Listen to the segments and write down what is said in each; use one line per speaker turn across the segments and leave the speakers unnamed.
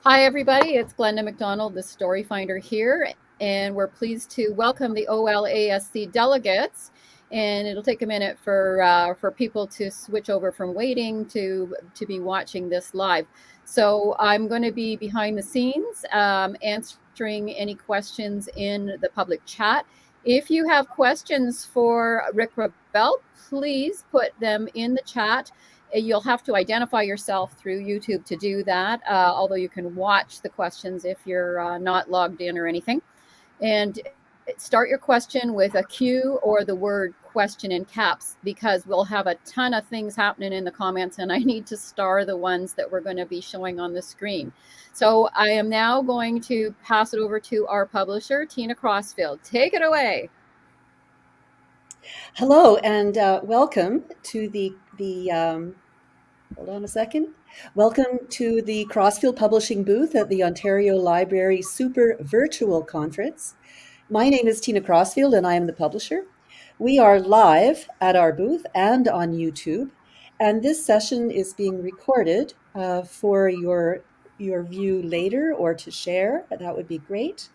Hi, everybody. It's Glenda McDonald, the Story Finder here, and we're pleased to welcome the OLASC delegates. And it'll take a minute for people to switch over from waiting to be watching this live. So I'm going to be behind the scenes answering any questions in the public chat. If you have questions for Rick Revelle, please put them in the chat. You'll have to identify yourself through YouTube to do that, although you can watch the questions if you're not logged in or anything. And start your question with a Q or the word question in caps, because we'll have a ton of things happening in the comments and I need to star the ones that we're going to be showing on the screen. So I am now going to pass it over to our publisher, Tina Crossfield. Take it away.
Hello and welcome to hold on a second. Welcome to the Crossfield Publishing booth at the Ontario Library Super Virtual Conference. My name is Tina Crossfield and I am the publisher. We are live at our booth and on YouTube, and this session is being recorded for your view later or to share. That would be great.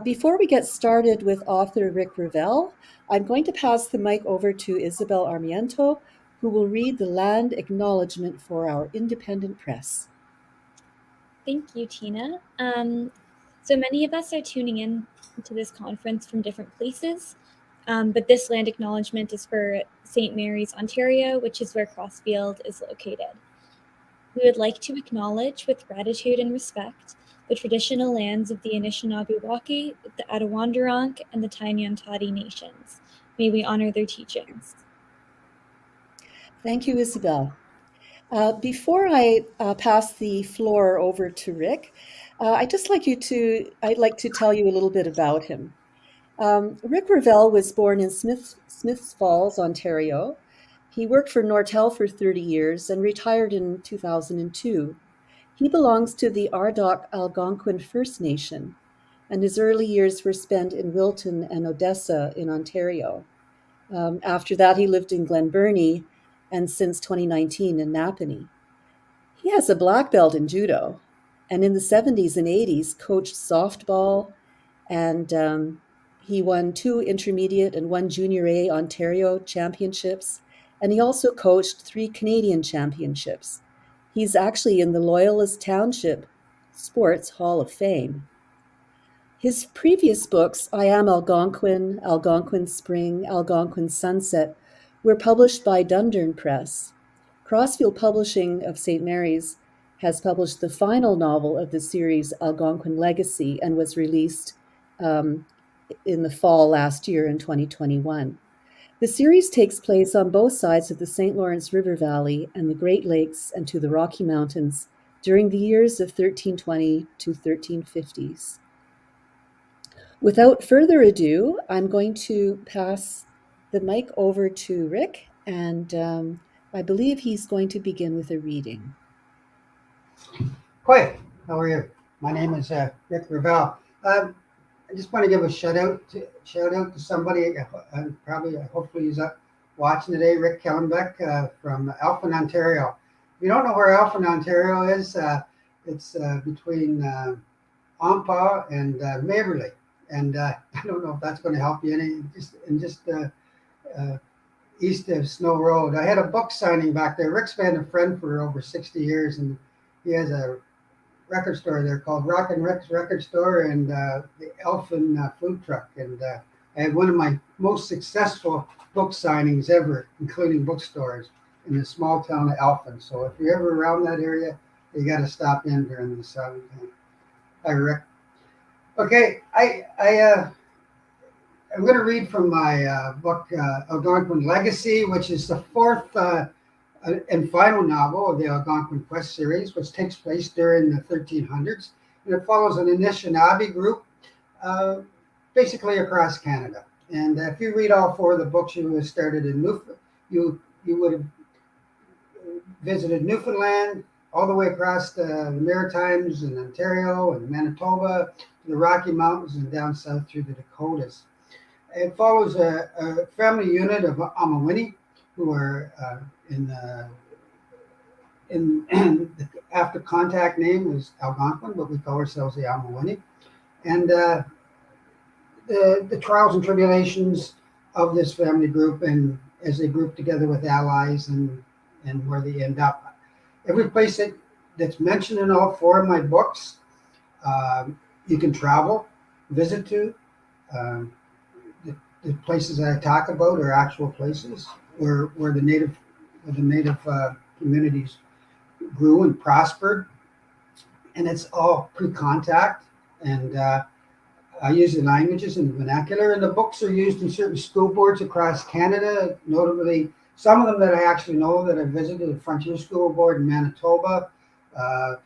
Before we get started with author Rick Revelle, I'm going to pass the mic over to Isabel Armiento, who will read the land acknowledgement for our independent press.
Thank you, Tina. So many of us are tuning in to this conference from different places, but this land acknowledgement is for St. Mary's, Ontario, which is where Crossfield is located. We would like to acknowledge with gratitude and respect the traditional lands of the Anishinaabe, the Attawandaronk, and the Tanyantati nations. May we honor their teachings.
Thank you, Isabel. Before I pass the floor over to Rick, I'd like to tell you a little bit about him. Rick Revelle was born in Smiths Falls, Ontario. He worked for Nortel for 30 years and retired in 2002. He belongs to the Ardoch Algonquin First Nation, and his early years were spent in Wilton and Odessa in Ontario. After that, he lived in Glen Burnie, and since 2019 in Napanee. He has a black belt in judo, and in the 70s and 80s coached softball, and he won 2 intermediate and 1 junior A Ontario championships, and he also coached 3 Canadian championships. He's actually in the Loyalist Township Sports Hall of Fame. His previous books, I Am Algonquin, Algonquin Spring, Algonquin Sunset, were published by Dundurn Press. Crossfield Publishing of St. Mary's has published the final novel of the series, Algonquin Legacy, and was released in the fall last year in 2021. The series takes place on both sides of the St. Lawrence River Valley and the Great Lakes and to the Rocky Mountains during the years of 1320 to 1350s. Without further ado, I'm going to pass the mic over to Rick, and I believe he's going to begin with a reading.
Hi, how are you? My name is Rick Revelle. I just want to give a shout out to somebody. Hopefully he's up watching today. Rick Kellenbeck from Elfin, Ontario. If you don't know where Elfin, Ontario is, it's between Ampa and Maverley. And I don't know if that's going to help you any. Just east of Snow Road. I had a book signing back there. Rick's been a friend for over 60 years, and he has a record store there called Rock and Rick's Record Store and the Elfin Food Truck. And I had one of my most successful book signings ever, including bookstores, in the small town of Elfin. So if you're ever around that area, you got to stop in during the summer. Hi, Rick. Okay, I'm going to read from my book, Algonquin Legacy, which is the 4th and final novel of the Algonquin Quest series, which takes place during the 1300s. And it follows an Anishinaabe group, basically across Canada. And if you read all 4 of the books, you would have started in you would have visited Newfoundland, all the way across the Maritimes and Ontario and Manitoba, to the Rocky Mountains and down south through the Dakotas. It follows a family unit of Amawini who are in the and the after contact name was Algonquin, but we call ourselves the Amawini. And the trials and tribulations of this family group, and as they group together with allies and where they end up. Every place that's mentioned in all four of my books, you can travel, visit to. The places that I talk about are actual places where the native communities grew and prospered, and it's all pre-contact. And I use the languages and the vernacular, and the books are used in certain school boards across Canada, notably some of them that I actually know that I visited, the Frontier School Board in Manitoba, the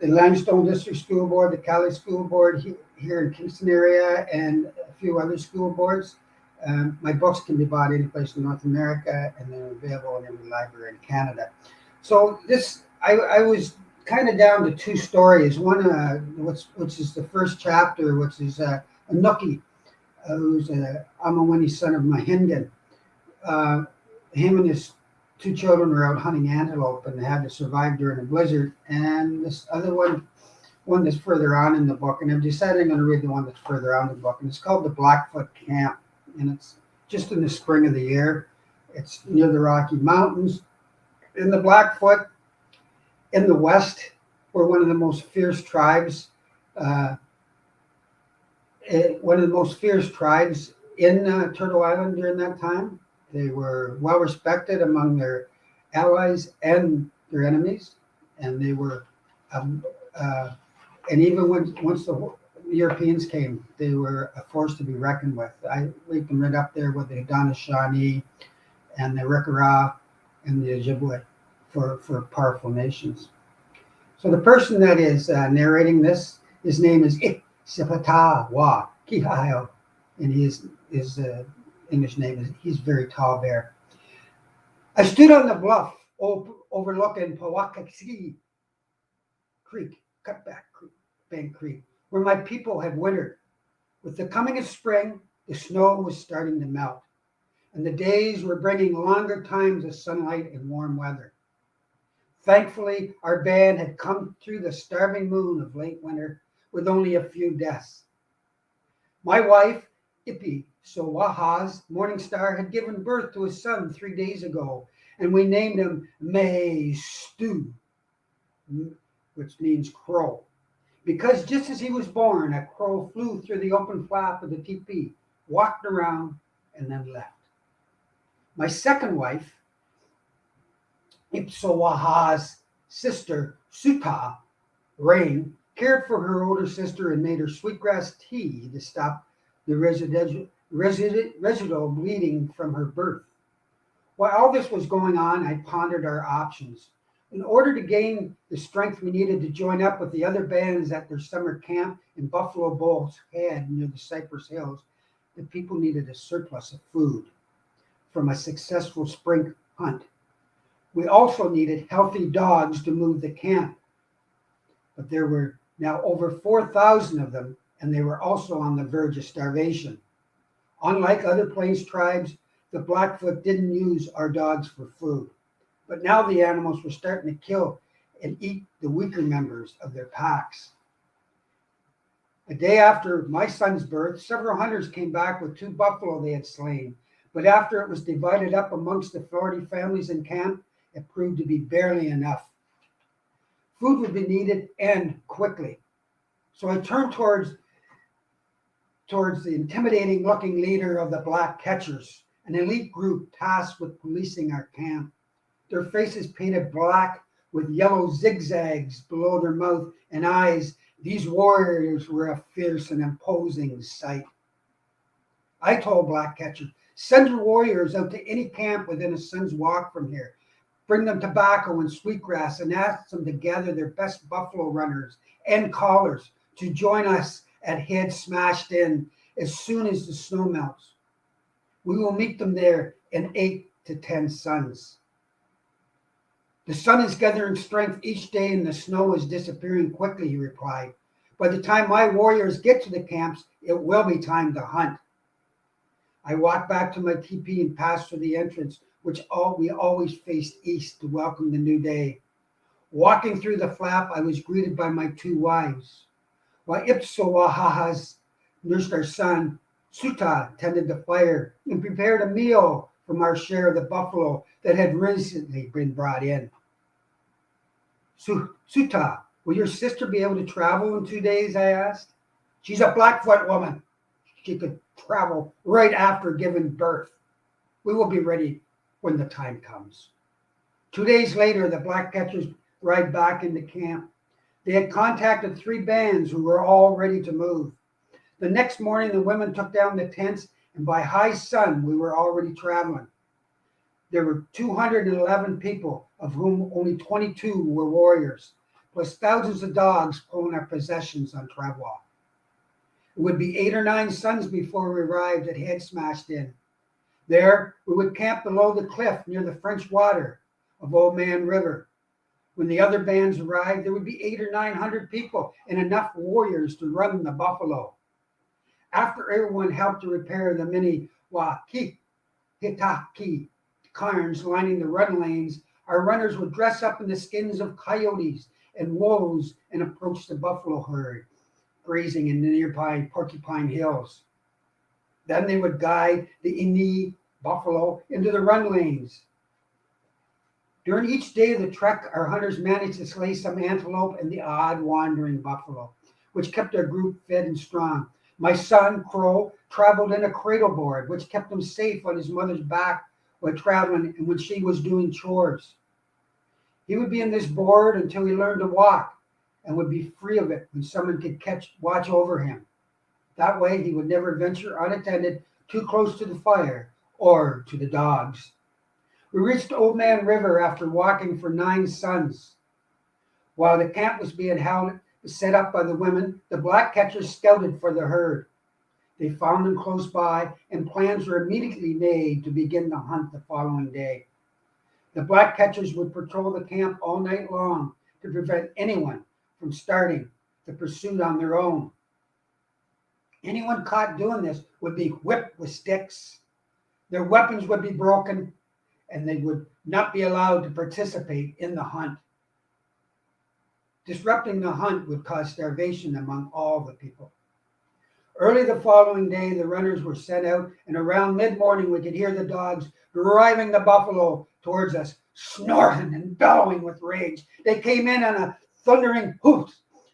Limestone District School Board, the Cali School Board here in Kingston area, and a few other school boards. My books can be bought any place in North America, and they're available in every library in Canada. So this, I was kind of down to two stories. One, which is the first chapter, which is a Nookie, who's a Amawini son of Mahingan. Him and his two children were out hunting antelope, and they had to survive during a blizzard. And this other one that's further on in the book, and I've decided I'm going to read the one that's further on in the book, and it's called the Blackfoot Camp, and it's just in the spring of the year. It's near the Rocky Mountains. In the Blackfoot, in the west, were one of the most fierce tribes. One of the most fierce tribes in Turtle Island during that time. They were well respected among their allies and their enemies, and they were, and even once the Europeans came, they were a force to be reckoned with. I rate them right up there with the Anishinaabe and the Rikara and the Ojibwe for powerful nations. So the person that is narrating this, his name is Sipatawa Kihayo, and his English name is, he's very tall bear. I stood on the bluff overlooking Pawakaksi Creek, Cutback Creek, Bank Creek, where my people had wintered. With the coming of spring, the snow was starting to melt, and the days were bringing longer times of sunlight and warm weather. Thankfully, our band had come through the starving moon of late winter with only a few deaths. My wife, Ipi Sowaha's Morning Star, had given birth to a son 3 days ago, and we named him May Stu, which means crow. Because just as he was born, a crow flew through the open flap of the teepee, walked around, and then left. My second wife, Ipsowaha's sister, Suta, Rain, cared for her older sister and made her sweetgrass tea to stop the residual bleeding from her birth. While all this was going on, I pondered our options. In order to gain the strength we needed to join up with the other bands at their summer camp in Buffalo Bull's Head near the Cypress Hills, the people needed a surplus of food from a successful spring hunt. We also needed healthy dogs to move the camp, but there were now over 4,000 of them, and they were also on the verge of starvation. Unlike other Plains tribes, the Blackfoot didn't use our dogs for food, but now the animals were starting to kill and eat the weaker members of their packs. A day after my son's birth, several hunters came back with 2 buffalo they had slain, but after it was divided up amongst the 40 families in camp, it proved to be barely enough. Food would be needed, and quickly. So I turned towards the intimidating looking leader of the Black Catchers, an elite group tasked with policing our camp. Their faces painted black with yellow zigzags below their mouth and eyes, these warriors were a fierce and imposing sight. I told Black Catcher, send your warriors out to any camp within a sun's walk from here. Bring them tobacco and sweetgrass and ask them to gather their best buffalo runners and callers to join us at Head Smashed In as soon as the snow melts. We will meet them there in 8 to 10 suns. The sun is gathering strength each day and the snow is disappearing quickly, he replied. By the time my warriors get to the camps, it will be time to hunt. I walked back to my teepee and passed through the entrance, which we always faced east to welcome the new day. Walking through the flap, I was greeted by my two wives. While Ipsowahahas nursed our son, Suta tended the fire and prepared a meal from our share of the buffalo that had recently been brought in. Suta, will your sister be able to travel in 2 days? I asked. She's a Blackfoot woman. She could travel right after giving birth. We will be ready when the time comes. 2 days later, the black catchers ride back into camp. They had contacted 3 bands who were all ready to move. The next morning, the women took down the tents, and by high sun, we were already traveling. There were 211 people, of whom only 22 were warriors, plus thousands of dogs pulling our possessions on Travois. It would be 8 or 9 suns before we arrived at Head Smashed Inn. There, we would camp below the cliff near the French Water of Old Man River. When the other bands arrived, there would be 800 or 900 people and enough warriors to run the buffalo. After everyone helped to repair the many hitaki cairns lining the run lanes, our runners would dress up in the skins of coyotes and wolves and approach the buffalo herd, grazing in the nearby Porcupine Hills. Then they would guide the Ini buffalo into the run lanes. During each day of the trek, our hunters managed to slay some antelope and the odd wandering buffalo, which kept our group fed and strong. My son, Crow, traveled in a cradle board, which kept him safe on his mother's back while traveling and when she was doing chores. He would be in this board until he learned to walk and would be free of it when someone could watch over him. That way, he would never venture unattended too close to the fire or to the dogs. We reached Old Man River after walking for 9 suns. While the camp was being set up by the women, the black catchers scouted for the herd. They found them close by, and plans were immediately made to begin the hunt the following day. The black catchers would patrol the camp all night long to prevent anyone from starting the pursuit on their own. Anyone caught doing this would be whipped with sticks. Their weapons would be broken, and they would not be allowed to participate in the hunt. Disrupting the hunt would cause starvation among all the people. Early the following day, the runners were sent out, and around mid-morning, we could hear the dogs driving the buffalo towards us, snorting and bellowing with rage. They came in on a thundering hoot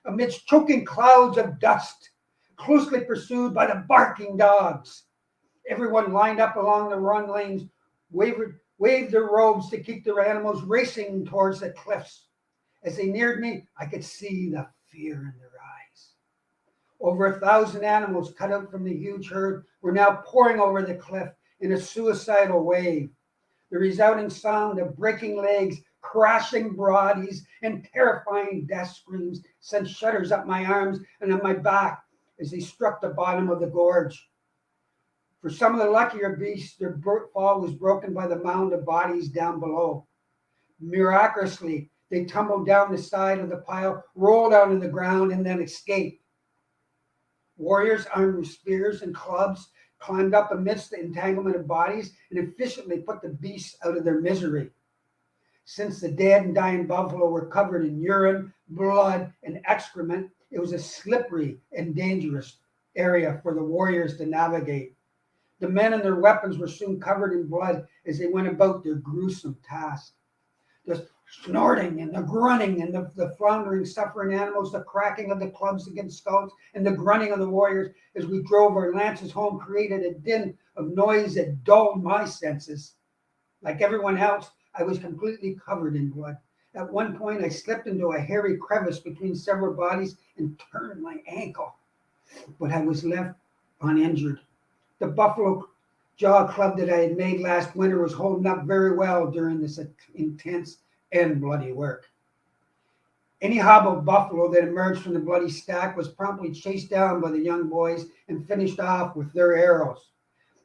amidst choking clouds of dust, closely pursued by the barking dogs. Everyone lined up along the run lanes, waved their robes to keep their animals racing towards the cliffs. As they neared me, I could see the fear in their eyes. Over 1,000 animals cut out from the huge herd were now pouring over the cliff in a suicidal wave. The resounding sound of breaking legs, crashing bodies, and terrifying death screams sent shudders up my arms and on my back as they struck the bottom of the gorge. For some of the luckier beasts, their fall was broken by the mound of bodies down below. Miraculously, they tumbled down the side of the pile, rolled onto the ground, and then escaped. Warriors armed with spears and clubs climbed up amidst the entanglement of bodies and efficiently put the beasts out of their misery. Since the dead and dying buffalo were covered in urine, blood, and excrement, it was a slippery and dangerous area for the warriors to navigate. The men and their weapons were soon covered in blood as they went about their gruesome task. The snorting and the grunting and the floundering, suffering animals, the cracking of the clubs against skulls, and the grunting of the warriors as we drove our lances home created a din of noise that dulled my senses. Like everyone else, I was completely covered in blood. At one point, I slipped into a hairy crevice between several bodies and turned my ankle, but I was left uninjured. The buffalo jaw club that I had made last winter was holding up very well during this intense and bloody work. Any hobbled buffalo that emerged from the bloody stack was promptly chased down by the young boys and finished off with their arrows.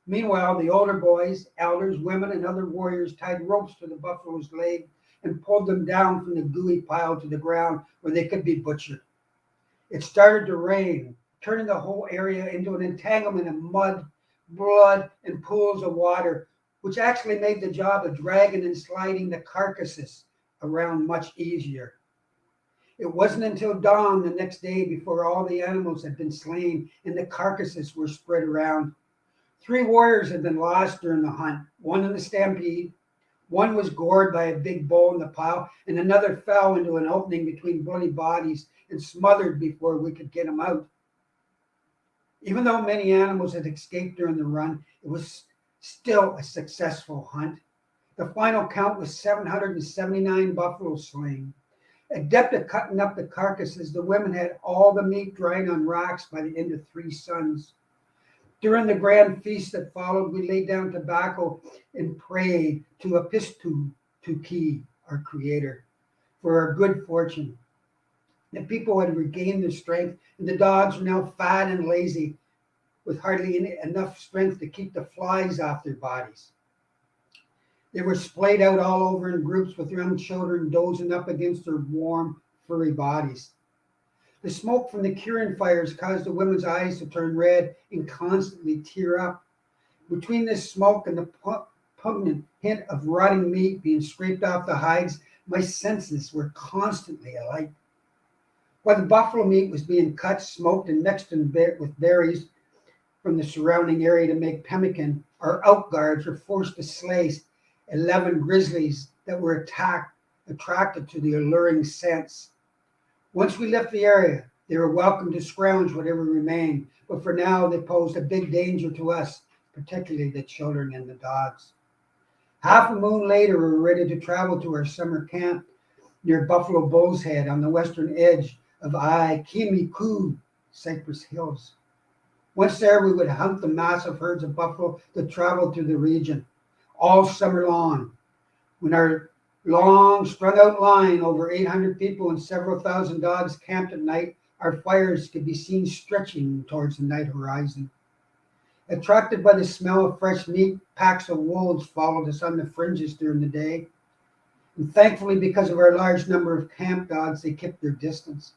Meanwhile, the older boys, elders, women, and other warriors tied ropes to the buffalo's leg and pulled them down from the gooey pile to the ground where they could be butchered. It started to rain, turning the whole area into an entanglement of mud, blood, and pools of water, which actually made the job of dragging and sliding the carcasses around much easier. It wasn't until dawn the next day before all the animals had been slain and the carcasses were spread around. 3 warriors had been lost during the hunt, one in the stampede, one was gored by a big bull in the pile, and another fell into an opening between bloody bodies and smothered before we could get him out. Even though many animals had escaped during the run, it was still a successful hunt. The final count was 779 buffalo slain. Adept at cutting up the carcasses, the women had all the meat drying on racks by the end of 3 suns. During the grand feast that followed, we laid down tobacco and prayed to Apistu Tuki, our creator, for our good fortune. The people had regained their strength, and the dogs were now fat and lazy, with hardly enough strength to keep the flies off their bodies. They were splayed out all over in groups with young children dozing up against their warm, furry bodies. The smoke from the curing fires caused the women's eyes to turn red and constantly tear up. Between this smoke and the pungent hint of rotting meat being scraped off the hides, my senses were constantly alight. While the buffalo meat was being cut, smoked, and mixed with berries from the surrounding area to make pemmican, our outguards were forced to slay 11 grizzlies that were attracted to the alluring scents. Once we left the area, they were welcome to scrounge whatever remained, but for now they posed a big danger to us, particularly the children and the dogs. Half a moon later, we were ready to travel to our summer camp near Buffalo Bull's Head on the western edge of kmaq Cypress Hills. Once there, we would hunt the massive herds of buffalo that traveled through the region all summer long. When our long, strung-out line, over 800 people and several thousand dogs camped at night, our fires could be seen stretching towards the night horizon. Attracted by the smell of fresh meat, packs of wolves followed us on the fringes during the day. And thankfully, because of our large number of camp dogs, they kept their distance.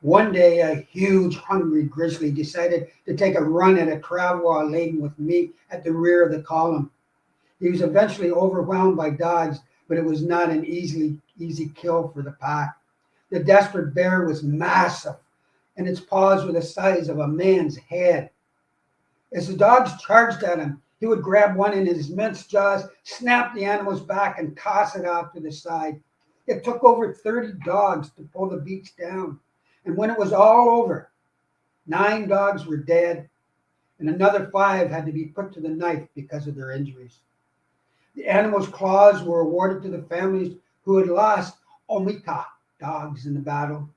One day, a huge, hungry grizzly decided to take a run at a travois laden with meat at the rear of the column. He was eventually overwhelmed by dogs, but it was not an easy kill for the pack. The desperate bear was massive, and its paws were the size of a man's head. As the dogs charged at him, he would grab one in his immense jaws, snap the animal's back, and toss it off to the side. It took over 30 dogs to pull the beast down, and when it was all over, 9 dogs were dead, and another 5 had to be put to the knife because of their injuries. The animal's claws were awarded to the families who had lost omika dogs in the battle.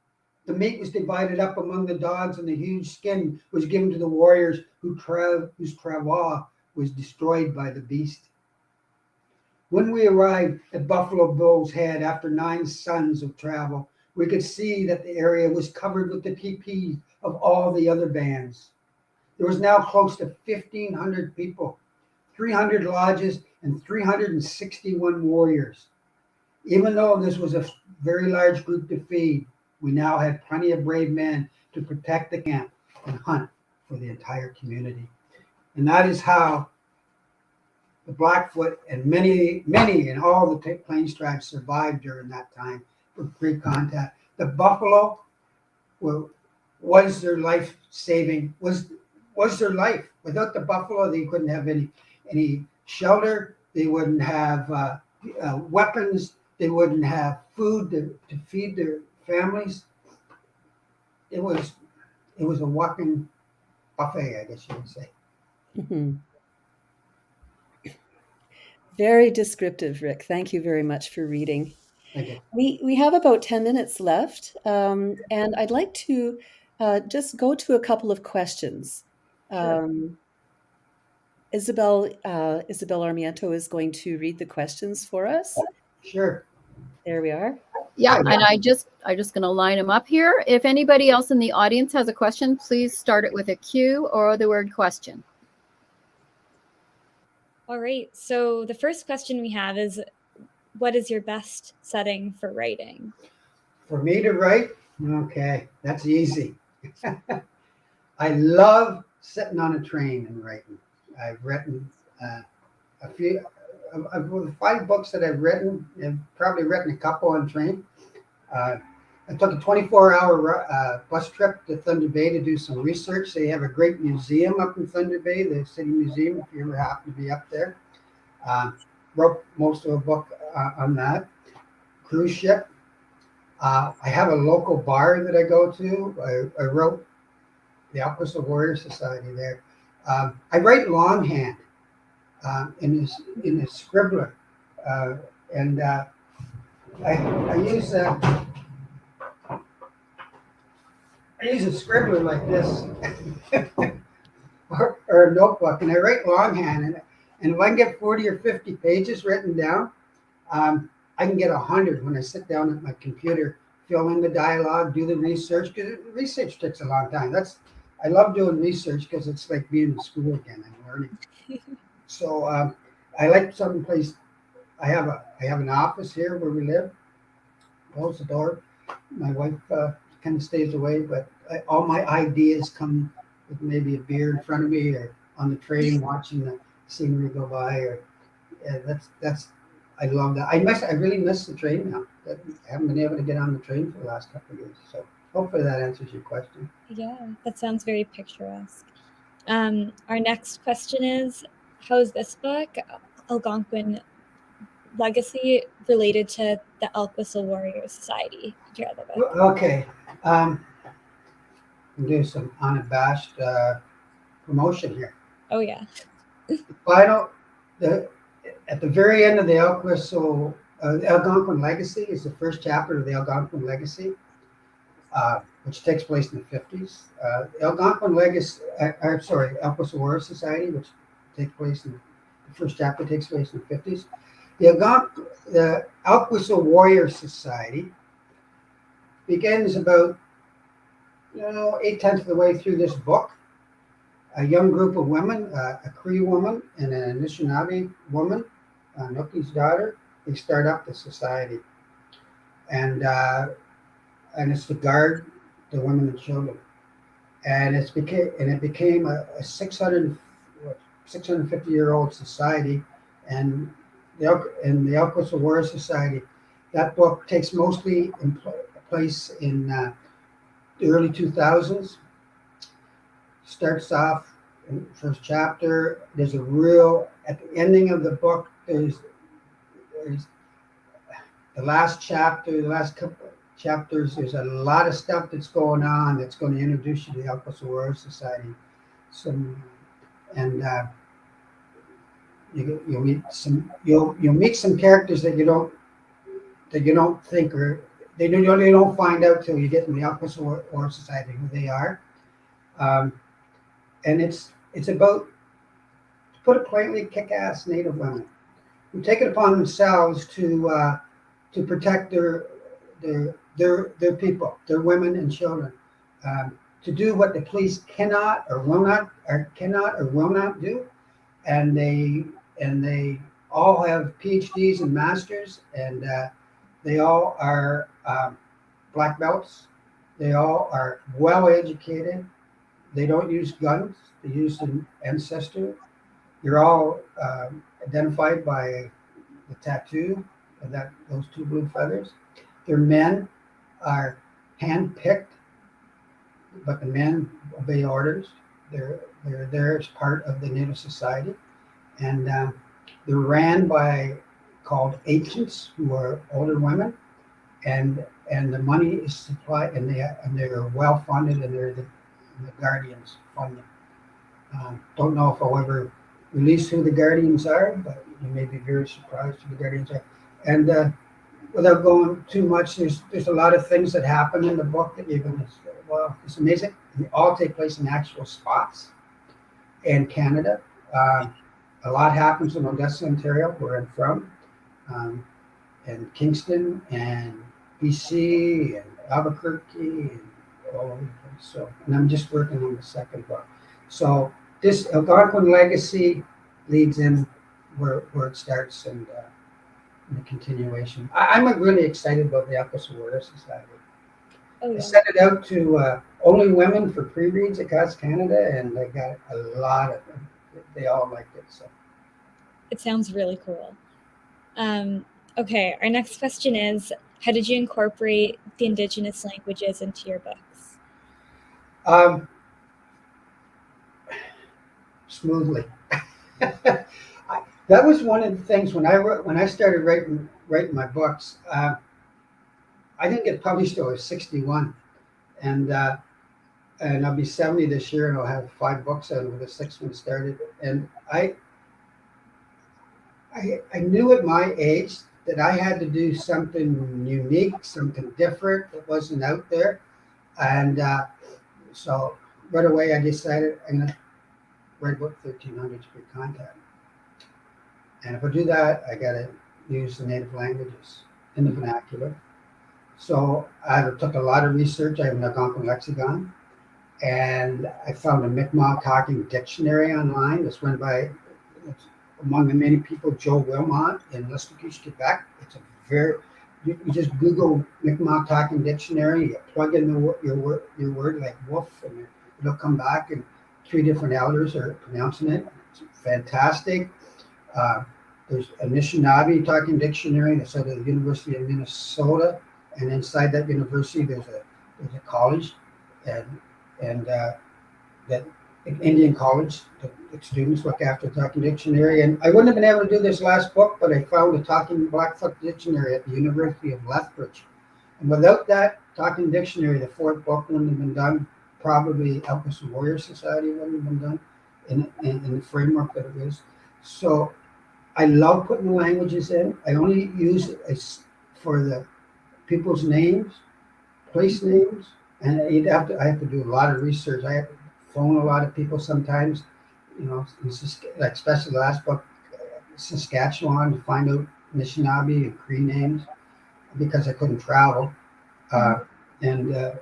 The meat was divided up among the dogs, and the huge skin was given to the warriors whose travois was destroyed by the beast. When we arrived at Buffalo Bull's Head after 9 suns of travel, we could see that the area was covered with the teepees of all the other bands. There was now close to 1,500 people, 300 lodges, and 361 warriors. Even though this was a very large group to feed, we now had plenty of brave men to protect the camp and hunt for the entire community. And that is how the Blackfoot and many in all the Plains tribes survived during that time for pre-contact. The buffalo was their life saving, was their life. Without the buffalo, they couldn't have any shelter. They wouldn't have weapons. They wouldn't have food to feed their families. It was a walking buffet, I guess you would say.
Mm-hmm. Very descriptive, Rick. Thank you very much for reading.
Thank you.
We have about 10 minutes left, and I'd like to just go to a couple of questions.
Sure.
Isabel Armiento is going to read the questions for us.
Sure.
There we are.
Yeah, and I just going to line them up here. If anybody else in the audience has a question, please start it with a Q or the word question.
All right. So the first question we have is, what is your best setting for writing?
For me to write? Okay, that's easy. I love sitting on a train and writing. I've written a few, of the 5 books that I've written, I've probably written a couple on train. I took a 24-hour bus trip to Thunder Bay to do some research. They have a great museum up in Thunder Bay, the City Museum, if you ever happen to be up there. Wrote most of a book on that. Cruise ship. I have a local bar that I go to. I wrote the Algonquin Warrior Society there. I write longhand in a scribbler, and I use a scribbler like this, or a notebook, and I write longhand. And if I can get 40 or 50 pages written down, I can get 100 when I sit down at my computer, fill in the dialogue, do the research, because the research takes a long time. I love doing research because it's like being in school again and learning. So I like someplace. I have an office here where we live. Close the door. My wife kind of stays away, but all my ideas come with maybe a beer in front of me, or on the train watching the scenery go by. Or that's I love that. I really miss the train now. I haven't been able to get on the train for the last couple of years. So hopefully that answers your question.
Yeah, that sounds very picturesque. Our next question is, how is this book, Algonquin Legacy, related to the Algonquin Warrior Society?
Okay. I'll do some unabashed promotion here.
Oh, yeah.
At the very end of the Algonquin Legacy is the first chapter of the Algonquin Legacy, which takes place in the 50s. Algonquin Legacy, Algonquin Warrior Society, which takes place in the first chapter, takes place in the 50s. The Algonquin Warrior Society begins about 8/10 of the way through this book. A young group of women, a Cree woman and an Anishinaabe woman, Nuki's daughter, they start up the society, and it's to guard the women and children, and it became a 650-year-old society, and the Algonquin Warrior Society. That book takes mostly in place in the early 2000s. Starts off in the first chapter. There's at the ending of the book, there's the last chapter, the last couple of chapters, there's a lot of stuff that's going on that's going to introduce you to the Algonquin Warrior Society. You'll meet some characters that you don't think, or they don't find out till you get in the Algonquin Warrior Society who they are. And it's about, to put it plainly, kick-ass Native women who take it upon themselves to protect their people, their women and children, to do what the police cannot or will not do, and they all have PhDs and masters, and they all are black belts. They all are well educated. They don't use guns. They use an ancestor. You're all identified by the tattoo of those two blue feathers. Their men are hand-picked, but the men obey orders. They're there as part of the Native Society, and they're ran by called agents, who are older women, and the money is supplied, and they're well funded, and they're the Guardians fund them. Don't know if I'll ever release who the Guardians are, but you may be very surprised who the Guardians are. And without going too much, there's a lot of things that happen in the book that you're going to say, well, it's amazing. And they all take place in actual spots in Canada. A lot happens in Odessa, Ontario, where I'm from, and Kingston, and BC, and Albuquerque, and all over the place. So, and I'm just working on the second book. So this Algonquin Legacy leads in where it starts, and the continuation. I'm really excited about the Algonquin Warrior Society. Oh, yeah. I sent it out to only women for pre-reads across Canada, and I got a lot of them. They all liked it. So
it sounds really cool. Okay, our next question is, How did you incorporate the Indigenous languages into your books?
Smoothly. That was one of the things when I started writing my books. I didn't get published till I was 61, and I'll be 70 this year, and I'll have 5 books out, with the 6th one started. And I knew at my age that I had to do something unique, something different that wasn't out there, and so right away I decided I'm going to write about 1300s precontact. And if I do that, I got to use the native languages in the vernacular. So I took a lot of research. I have an Algonquin lexicon, and I found a Mi'kmaq talking dictionary online. It's run by, among the many people, Joe Wilmot in Lescouche, Quebec. It's a very, you just Google Mi'kmaq talking dictionary, you plug in your word like wolf, and it'll come back, and 3 different elders are pronouncing it. It's fantastic. There's Anishinaabe talking dictionary that's out of the University of Minnesota, and inside that university there's a college, and that Indian college. The students look after the talking dictionary, and I wouldn't have been able to do this last book, but I found a talking Blackfoot dictionary at the University of Lethbridge, and without that talking dictionary, the 4th book wouldn't have been done. Probably Elvis Warrior Society wouldn't have been done in the framework that it is. So I love putting the languages in. I only use it for the people's names, place names, and I have to do a lot of research. I have to phone a lot of people sometimes, like especially the last book, Saskatchewan, to find out Anishinaabe and Cree names because I couldn't travel, and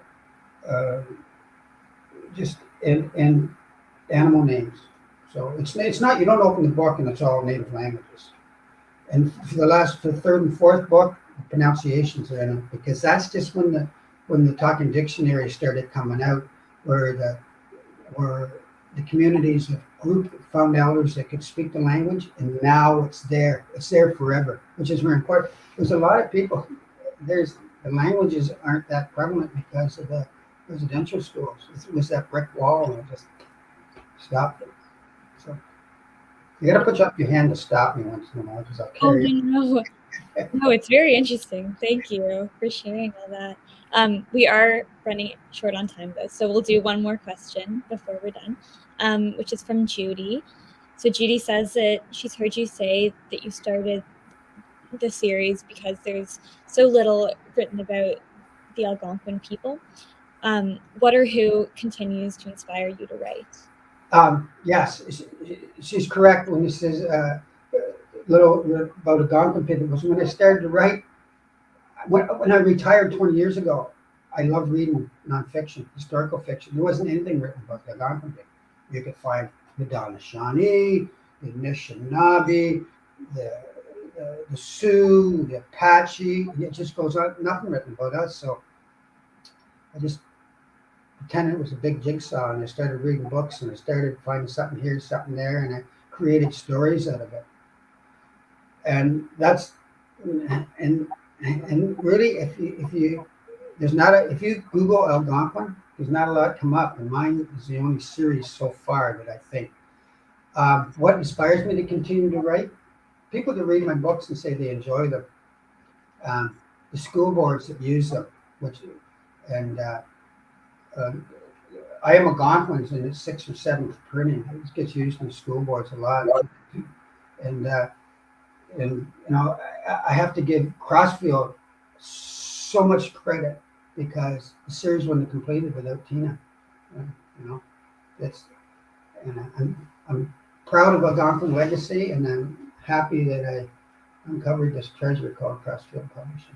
just and animal names. So it's not, you don't open the book and it's all native languages. And for the 3rd and 4th book, the pronunciations are in it, because that's just when the talking dictionary started coming out, where the communities of group found elders that could speak the language, and now it's there forever, which is very important. There's a lot of people, the languages aren't that prevalent because of the residential schools. It was that brick wall, and it just stopped it. So you got to put up your hand to stop me once in a while, because I'll carry it.
No. No, it's very interesting. Thank you for sharing all that. We are running short on time, though, so we'll do one more question before we're done, which is from Judy. So Judy says that she's heard you say that you started the series because there's so little written about the Algonquin people. What or who continues to inspire you to write?
Yes, she's correct when she says little about Algonquin people. Because when I started to write, when I retired 20 years ago, I loved reading nonfiction, historical fiction. There wasn't anything written about the Algonquin people. You could find the Anishinaabe, the Anishinaabe, the Sioux, the Apache. It just goes on. Nothing written about us. So I just pretended it was a big jigsaw, and I started reading books, and I started finding something here, something there, and I created stories out of it. And that's and really, if you Google Algonquin, there's not a lot come up, and mine is the only series so far that I think. What inspires me to continue to write? People that read my books and say they enjoy them. The school boards that use them, I am Algonquins, and it's 6th or 7th printing. It gets used in the school boards a lot, and I have to give Crossfield so much credit, because the series wasn't completed without Tina. I'm proud of Algonquin Legacy, and I'm happy that I uncovered this treasure called Crossfield Publishing.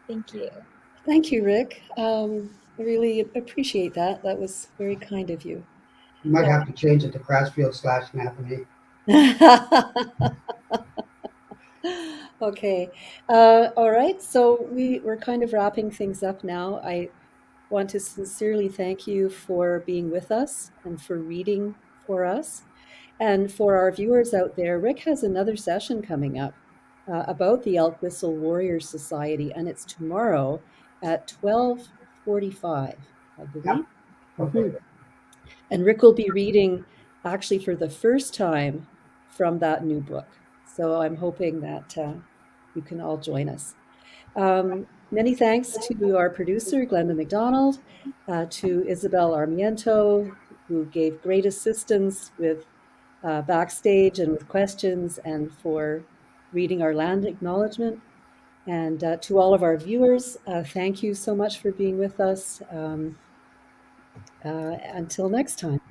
Thank you.
Thank you, Rick. I really appreciate that. That was very kind of you.
You might have to change it to Crossfield/Napanee.
Okay. All right. So we're kind of wrapping things up now. I want to sincerely thank you for being with us and for reading for us. And for our viewers out there, Rick has another session coming up about the Elk Whistle Warriors Society, and it's tomorrow at 12:45, I believe.
Okay.
And Rick will be reading, actually for the first time, from that new book. So I'm hoping that you can all join us. Many thanks to our producer, Glenda McDonald, to Isabel Armiento, who gave great assistance with backstage and with questions, and for reading our land acknowledgement. And to all of our viewers, thank you so much for being with us. Until next time.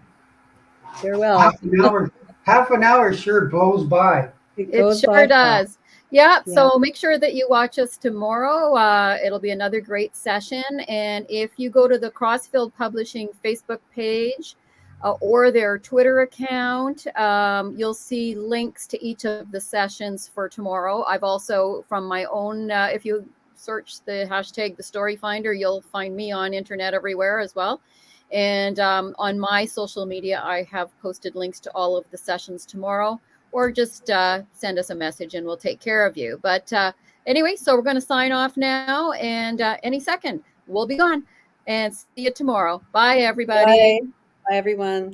Farewell.
Half an hour sure blows by.
It
It
goes
sure
by
does.
fast.
Yeah.
Yeah.
So make sure that you watch us tomorrow. It'll be another great session. And if you go to the Crossfield Publishing Facebook page or their Twitter account, you'll see links to each of the sessions for tomorrow. I've also, from my own, if you search the hashtag The Story Finder, you'll find me on internet everywhere as well. And on my social media, I have posted links to all of the sessions tomorrow, or just send us a message and we'll take care of you. But anyway, so we're going to sign off now, and any second we'll be gone, and see you tomorrow. Bye, everybody.
Bye. Bye, everyone.